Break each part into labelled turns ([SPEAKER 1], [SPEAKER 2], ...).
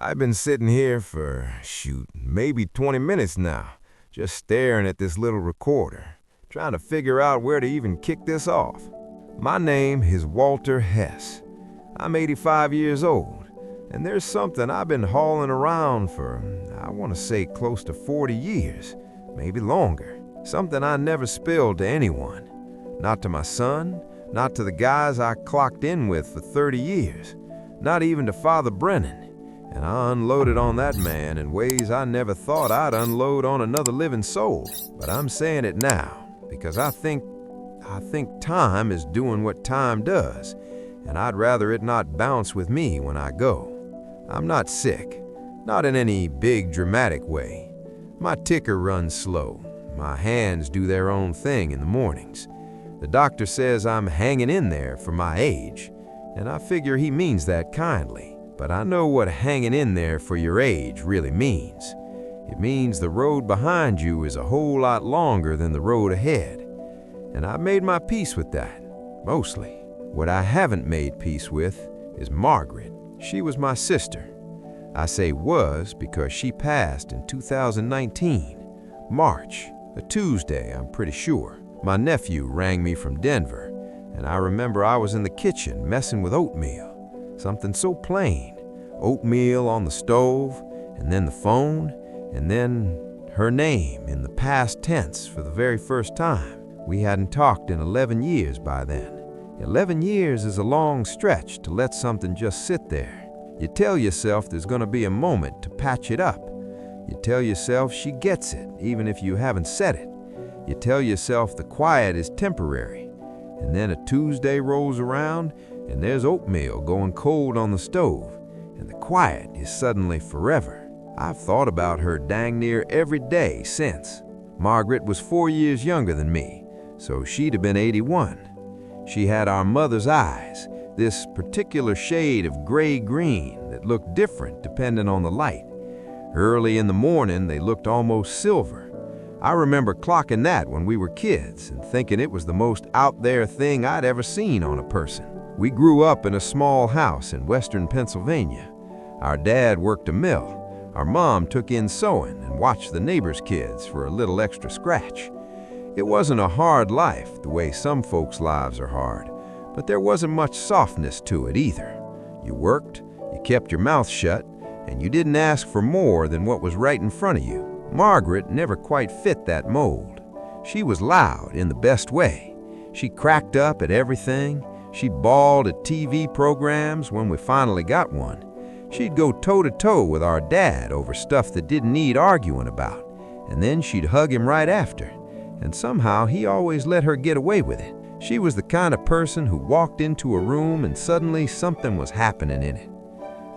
[SPEAKER 1] I've been sitting here for, maybe 20 minutes now, just staring at this little recorder, trying to figure out where to even kick this off. My name is Walter Hess. I'm 85 years old, and there's something I've been hauling around for, I want to say close to 40 years, maybe longer. Something I never spilled to anyone. Not to my son, not to the guys I clocked in with for 30 years, not even to Father Brennan. And I unloaded on that man in ways I never thought I'd unload on another living soul. But I'm saying it now, because I think time is doing what time does, and I'd rather it not bounce with me when I go. I'm not sick, not in any big dramatic way. My ticker runs slow. My hands do their own thing in the mornings. The doctor says I'm hanging in there for my age, and I figure he means that kindly. But I know what hanging in there for your age really means. It means the road behind you is a whole lot longer than the road ahead. And I've made my peace with that, mostly. What I haven't made peace with is Margaret. She was my sister. I say was because she passed in 2019, March, a Tuesday, I'm pretty sure. My nephew rang me from Denver, and I remember I was in the kitchen messing with oatmeal. Something so plain. Oatmeal on the stove, and then the phone, and then her name in the past tense for the very first time. We hadn't talked in 11 years by then. 11 years is a long stretch to let something just sit there. You tell yourself there's going to be a moment to patch it up. You tell yourself she gets it, even if you haven't said it. You tell yourself the quiet is temporary. And then a Tuesday rolls around, and there's oatmeal going cold on the stove, and the quiet is suddenly forever. I've thought about her dang near every day since. Margaret was 4 years younger than me, so she'd have been 81. She had our mother's eyes, this particular shade of gray-green that looked different depending on the light. Early in the morning, they looked almost silver. I remember clocking that when we were kids and thinking it was the most out-there thing I'd ever seen on a person. We grew up in a small house in western Pennsylvania. Our dad worked a mill. Our mom took in sewing and watched the neighbors' kids for a little extra scratch. It wasn't a hard life the way some folks' lives are hard, but there wasn't much softness to it either. You worked, you kept your mouth shut, and you didn't ask for more than what was right in front of you. Margaret never quite fit that mold. She was loud in the best way. She cracked up at everything. She bawled at TV programs when we finally got one. She'd go toe-to-toe with our dad over stuff that didn't need arguing about, and then she'd hug him right after. And somehow he always let her get away with it. She was the kind of person who walked into a room and suddenly something was happening in it.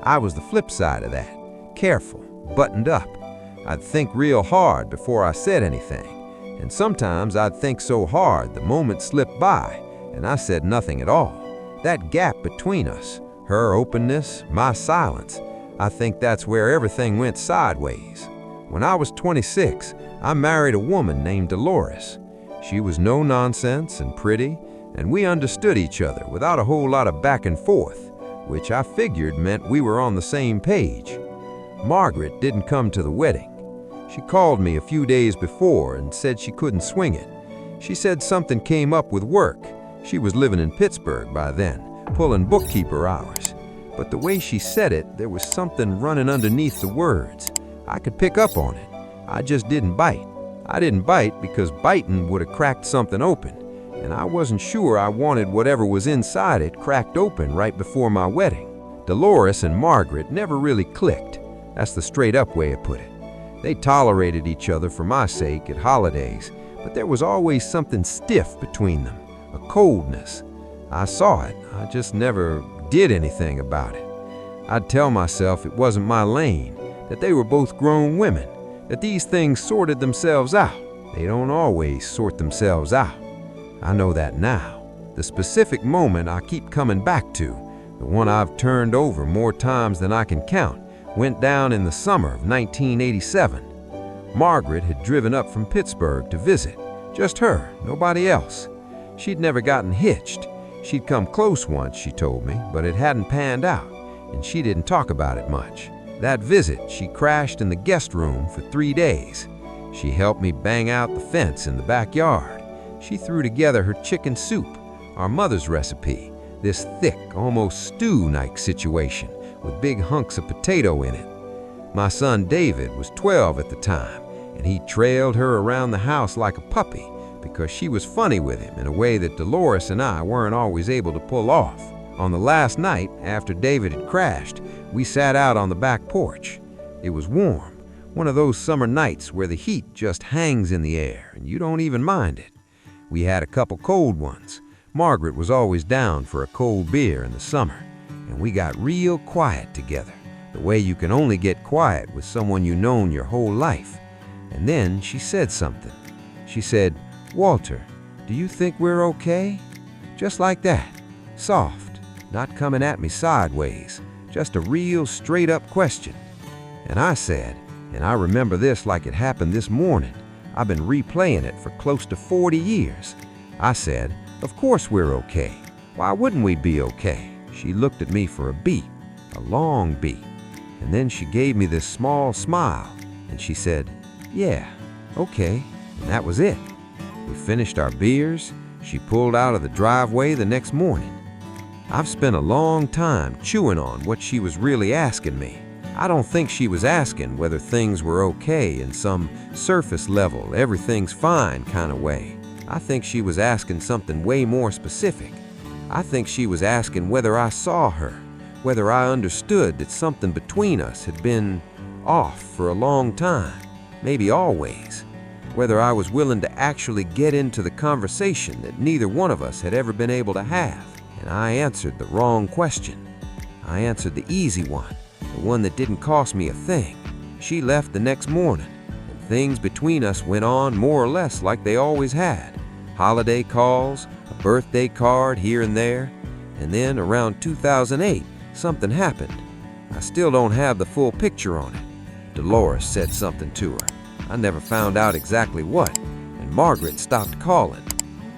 [SPEAKER 1] I was the flip side of that, careful, buttoned up. I'd think real hard before I said anything, and sometimes I'd think so hard the moment slipped by, and I said nothing at all. That gap between us, her openness, my silence, I think that's where everything went sideways. When I was 26, I married a woman named Dolores. She was no nonsense and pretty, and we understood each other without a whole lot of back and forth, which I figured meant we were on the same page. Margaret didn't come to the wedding. She called me a few days before and said she couldn't swing it. She said something came up with work. She was living in Pittsburgh by then, pulling bookkeeper hours. But the way she said it, there was something running underneath the words. I could pick up on it. I just didn't bite. I didn't bite because biting would have cracked something open, and I wasn't sure I wanted whatever was inside it cracked open right before my wedding. Dolores and Margaret never really clicked. That's the straight-up way to put it. They tolerated each other for my sake at holidays, but there was always something stiff between them, a coldness. I saw it, I just never did anything about it. I'd tell myself it wasn't my lane, that they were both grown women, that these things sorted themselves out. They don't always sort themselves out. I know that now. The specific moment I keep coming back to, the one I've turned over more times than I can count, went down in the summer of 1987. Margaret had driven up from Pittsburgh to visit, just her, nobody else. She'd never gotten hitched. She'd come close once, she told me, but it hadn't panned out, and she didn't talk about it much.
[SPEAKER 2] That visit, she crashed in the guest room for 3 days. She helped me bang out the fence in the backyard. She threw together her chicken soup, our mother's recipe, this thick, almost stew-like situation with big hunks of potato in it. My son David was 12 at the time, and he trailed her around the house like a puppy because she was funny with him in a way that Dolores and I weren't always able to pull off. On the last night, after David had crashed, we sat out on the back porch. It was warm, one of those summer nights where the heat just hangs in the air and you don't even mind it. We had a couple cold ones. Margaret was always down for a cold beer in the summer, and we got real quiet together, the way you can only get quiet with someone you've known your whole life. And then she said something. She said, "Walter, do you think we're okay?" Just like that, soft, not coming at me sideways, just a real straight-up question. And I said, and I remember this like it happened this morning, I've been replaying it for close to 40 years. I said, "Of course we're okay. Why wouldn't we be okay?" She looked at me for a beat, a long beat, and then she gave me this small smile, and she said, "Yeah, okay," and that was it. We finished our beers. She pulled out of the driveway the next morning. I've spent a long time chewing on what she was really asking me. I don't think she was asking whether things were okay in some surface level, everything's fine kind of way. I think she was asking something way more specific. I think she was asking whether I saw her, whether I understood that something between us had been off for a long time, maybe always, whether I was willing to actually get into the conversation that neither one of us had ever been able to have. And I answered the wrong question. I answered the easy one, the one that didn't cost me a thing. She left the next morning, and things between us went on more or less like they always had. Holiday calls, a birthday card here and there, and then around 2008, something happened. I still don't have the full picture on it. Dolores said something to her. I never found out exactly what, and Margaret stopped calling.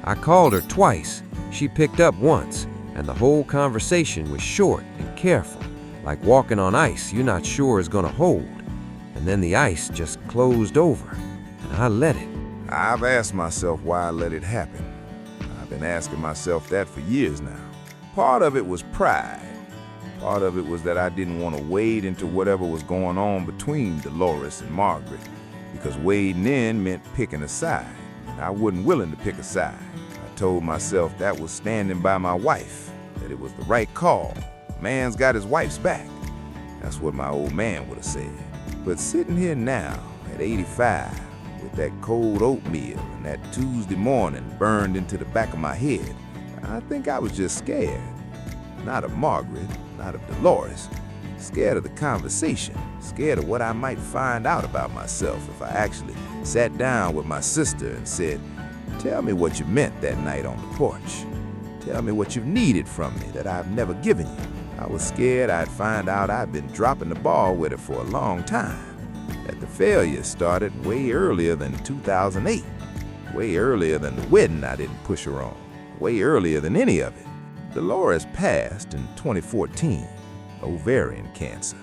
[SPEAKER 2] I called her twice. She picked up once, and the whole conversation was short and careful, like walking on ice you're not sure is gonna hold. And then the ice just closed over, and I let it.
[SPEAKER 1] I've asked myself why I let it happen. I've been asking myself that for years now. Part of it was pride. Part of it was that I didn't want to wade into whatever was going on between Dolores and Margaret, because wading in meant picking a side, and I wasn't willing to pick a side. I told myself that was standing by my wife, that it was the right call. A man's got his wife's back. That's what my old man would have said. But sitting here now, at 85, with that cold oatmeal and that Tuesday morning burned into the back of my head, I think I was just scared. Not of Margaret, not of Dolores. Scared of the conversation, scared of what I might find out about myself if I actually sat down with my sister and said, "Tell me what you meant that night on the porch. Tell me what you've needed from me that I've never given you." I was scared I'd find out I'd been dropping the ball with her for a long time, that the failure started way earlier than 2008, way earlier than the wedding I didn't push her on, way earlier than any of it. Dolores passed in 2014, ovarian cancer.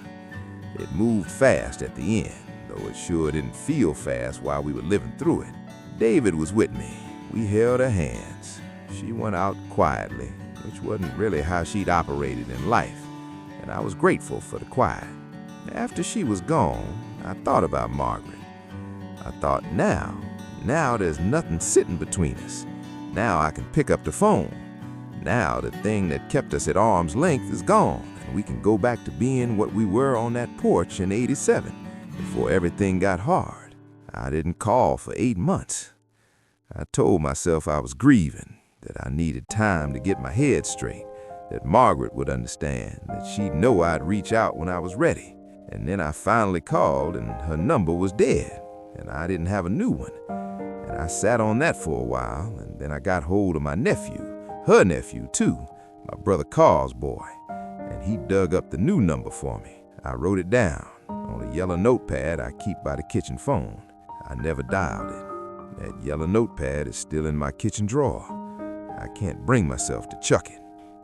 [SPEAKER 1] It moved fast at the end, though it sure didn't feel fast while we were living through it. David was with me. We held her hands. She went out quietly, which wasn't really how she'd operated in life, and I was grateful for the quiet. After she was gone, I thought about Margaret. I thought, now there's nothing sitting between us. Now I can pick up the phone. Now the thing that kept us at arm's length is gone, and we can go back to being what we were on that porch in '87, before everything got hard. I didn't call for 8 months. I told myself I was grieving, that I needed time to get my head straight, that Margaret would understand, that she'd know I'd reach out when I was ready. And then I finally called, and her number was dead, and I didn't have a new one. And I sat on that for a while, and then I got hold of my nephew, her nephew too, my brother Carl's boy, and he dug up the new number for me. I wrote it down on a yellow notepad I keep by the kitchen phone. I never dialed it. That yellow notepad is still in my kitchen drawer. I can't bring myself to chuck it.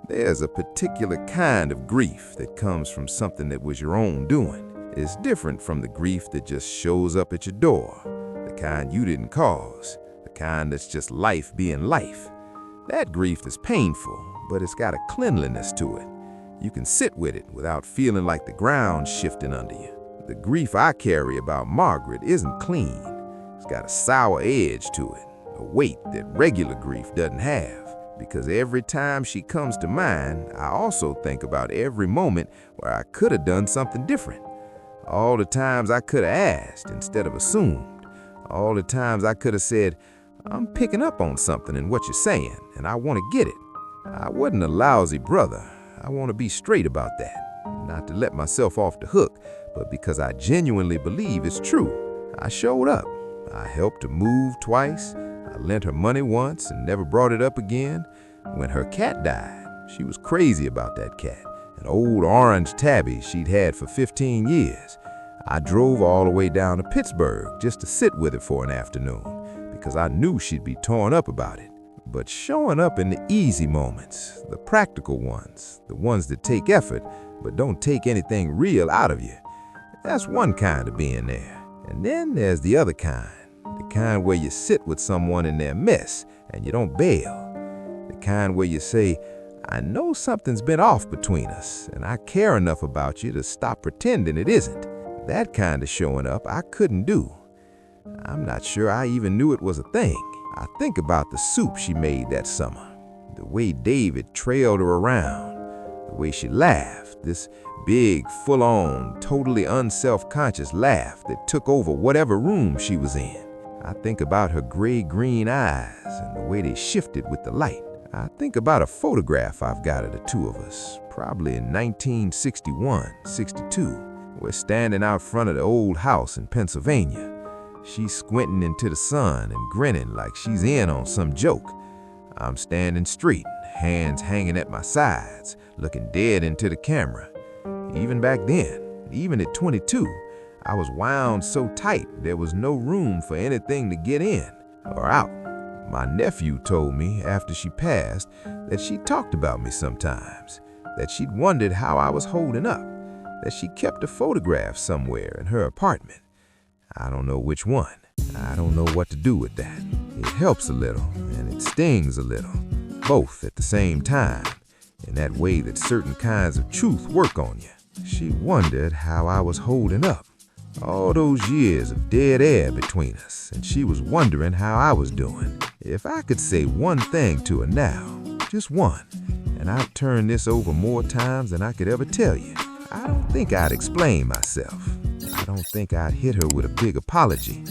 [SPEAKER 1] There's a particular kind of grief that comes from something that was your own doing.
[SPEAKER 3] It's different from the grief that just shows up at your door, the kind you didn't cause, the kind that's just life being life. That grief is painful, but it's got a cleanliness to it. You can sit with it without feeling like the ground's shifting under you. The grief I carry about Margaret isn't clean. It's got a sour edge to it, a weight that regular grief doesn't have. Because every time she comes to mind, I also think about every moment where I could have done something different. All the times I could have asked instead of assumed. All the times I could have said, I'm picking up on something in what you're saying, and I want to get it. I wasn't a lousy brother. I want to be straight about that. Not to let myself off the hook, but because I genuinely believe it's true. I showed up. I helped her move twice. I lent her money once and never brought it up again. When her cat died, she was crazy about that cat, an old orange tabby she'd had for 15 years. I drove all the way down to Pittsburgh just to sit with her for an afternoon because I knew she'd be torn up about it. But showing up in the easy moments, the practical ones, the ones that take effort but don't take anything real out of you, that's one kind of being there. And then there's the other kind. The kind where you sit with someone in their mess and you don't bail. The kind where you say, I know something's been off between us and I care enough about you to stop pretending it isn't. That kind of showing up I couldn't do. I'm not sure I even knew it was a thing. I think about the soup she made that summer, the way David trailed her around, the way she laughed, this big, full-on, totally unself-conscious laugh that took over whatever room she was in. I think about her gray-green eyes and the way they shifted with the light. I think about a photograph I've got of the two of us, probably in 1961, 62. We're standing out front of the old house in Pennsylvania. She's squinting into the sun and grinning like she's in on some joke. I'm standing straight, hands hanging at my sides, looking dead into the camera. Even back then, even at 22, I was wound so tight there was no room for anything to get in or out. My nephew told me after she passed that she talked about me sometimes, that she'd wondered how I was holding up, that she kept a photograph somewhere in her apartment. I don't know which one. I don't know what to do with that. It helps a little and it stings a little, both at the same time, in that way that certain kinds of truth work on you. She wondered how I was holding up. All those years of dead air between us, and she was wondering how I was doing. If I could say one thing to her now, just one, and I've turned this over more times than I could ever tell you, I don't think I'd explain myself. I don't think I'd hit her with a big apology,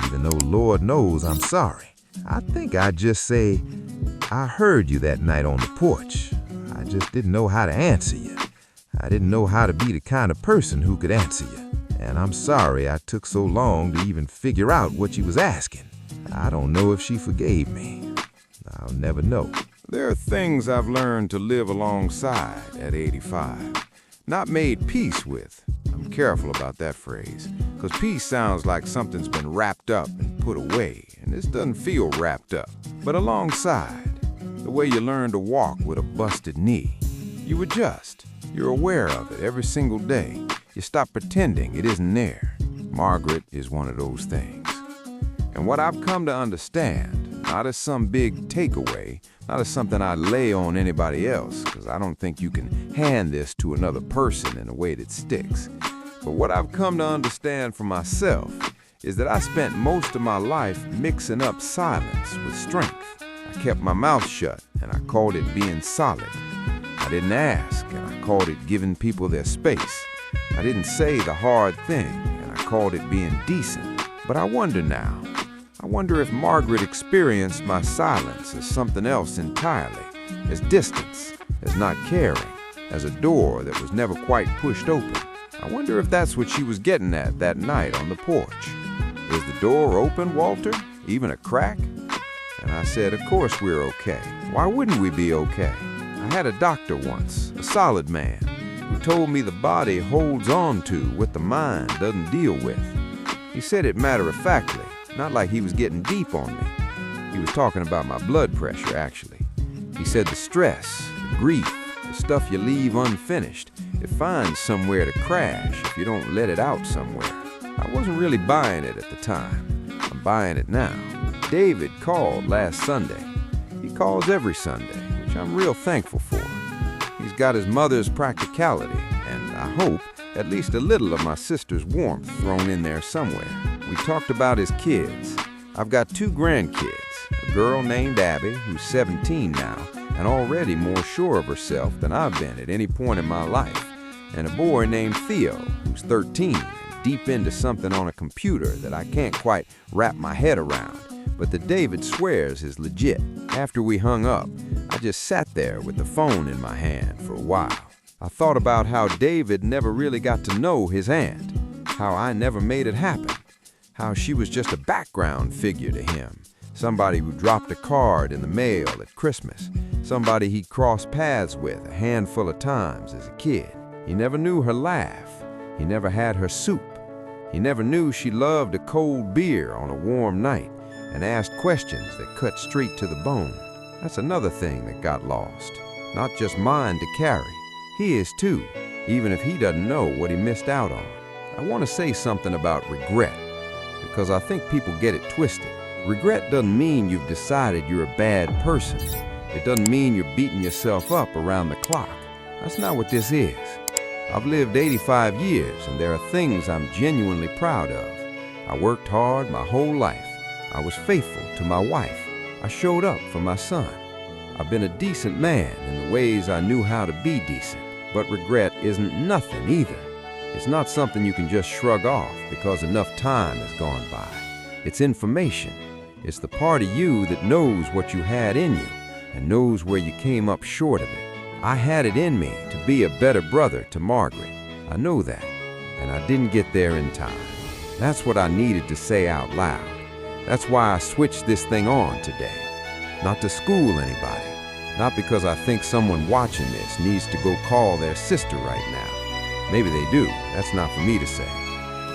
[SPEAKER 3] even though Lord knows I'm sorry. I think I'd just say, I heard you that night on the porch. I just didn't know how to answer you. I didn't know how to be the kind of person who could answer you. And I'm sorry I took so long to even figure out what you was asking. I don't know if she forgave me. I'll never know.
[SPEAKER 1] There are things I've learned to live alongside at 85. Not made peace with. I'm careful about that phrase, because peace sounds like something's been wrapped up and put away, and this doesn't feel wrapped up. But alongside, the way you learn to walk with a busted knee. You adjust. You're aware of it every single day. You stop pretending it isn't there. Margaret is one of those things. And what I've come to understand, not as some big takeaway, not as something I lay on anybody else, because I don't think you can hand this to another person in a way that sticks. But what I've come to understand for myself is that I spent most of my life mixing up silence with strength. I kept my mouth shut, and I called it being solid. I didn't ask, and I called it giving people their space. I didn't say the hard thing, and I called it being decent. But I wonder now, I wonder if Margaret experienced my silence as something else entirely, as distance, as not caring, as a door that was never quite pushed open. I wonder if that's what she was getting at that night on the porch. Is the door open, Walter? Even a crack? And I said, of course we're okay. Why wouldn't we be okay? I had a doctor once, a solid man, who told me the body holds on to what the mind doesn't deal with. He said it matter-of-factly, not like he was getting deep on me. He was talking about my blood pressure, actually. He said the stress, the grief, the stuff you leave unfinished,
[SPEAKER 2] It finds somewhere to crash if you don't let it out somewhere. I wasn't really buying it at the time. I'm buying it now. David called last Sunday. He calls every Sunday, which I'm real thankful for. He's got his mother's practicality, and I hope at least a little of my sister's warmth thrown in there somewhere. We talked about his kids. I've got 2 grandkids, a girl named Abby, who's 17 now, and already more sure of herself than I've been at any point in my life, and a boy named Theo, who's 13, and deep into something on a computer that I can't quite wrap my head around, but that David swears is legit. After we hung up, I just sat there with the phone in my hand for a while. I thought about how David never really got to know his aunt, how I never made it happen, how she was just a background figure to him, somebody who dropped a card in the mail at Christmas, somebody he'd crossed paths with a handful of times as a kid. He never knew her laugh. He never had her soup. He never knew she loved a cold beer on a warm night and asked questions that cut straight to the bone. That's another thing that got lost. Not just mine to carry. His too, even if he doesn't know what he missed out on. I want to say something about regret, because I think people get it twisted. Regret doesn't mean you've decided you're a bad person. It doesn't mean you're beating yourself up around the clock. That's not what this is. I've lived 85 years, and there are things I'm genuinely proud of. I worked hard my whole life. I was faithful to my wife. I showed up for my son. I've been a decent man in the ways I knew how to be decent. But regret isn't nothing either. It's not something you can just shrug off because enough time has gone by. It's information. It's the part of you that knows what you had in you and knows where you came up short of it. I had it in me to be a better brother to Margaret. I know that, and I didn't get there in time. That's what I needed to say out loud. That's why I switched this thing on today. Not to school anybody. Not because I think someone watching this needs to go call their sister right now. Maybe they do. That's not for me to say.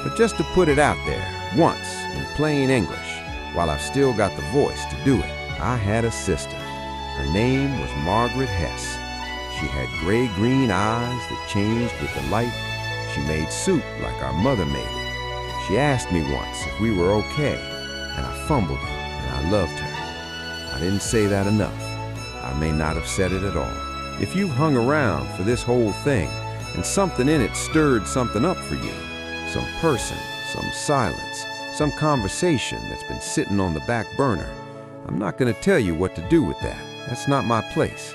[SPEAKER 2] But just to put it out there, once, in plain English, while I've still got the voice to do it, I had a sister. Her name was Margaret Hess. She had gray-green eyes that changed with the light. She made soup like our mother made it. She asked me once if we were okay, and I fumbled it, and I loved her. I didn't say that enough. I may not have said it at all. If you hung around for this whole thing, and something in it stirred something up for you, some person, some silence, some conversation that's been sitting on the back burner, I'm not going to tell you what to do with that. That's not my place.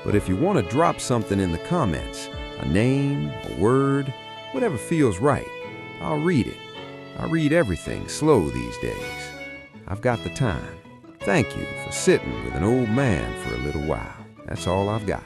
[SPEAKER 2] But if you want to drop something in the comments, a name, a word, whatever feels right, I'll read it. I read everything slow these days. I've got the time. Thank you for sitting with an old man for a little while. That's all I've got.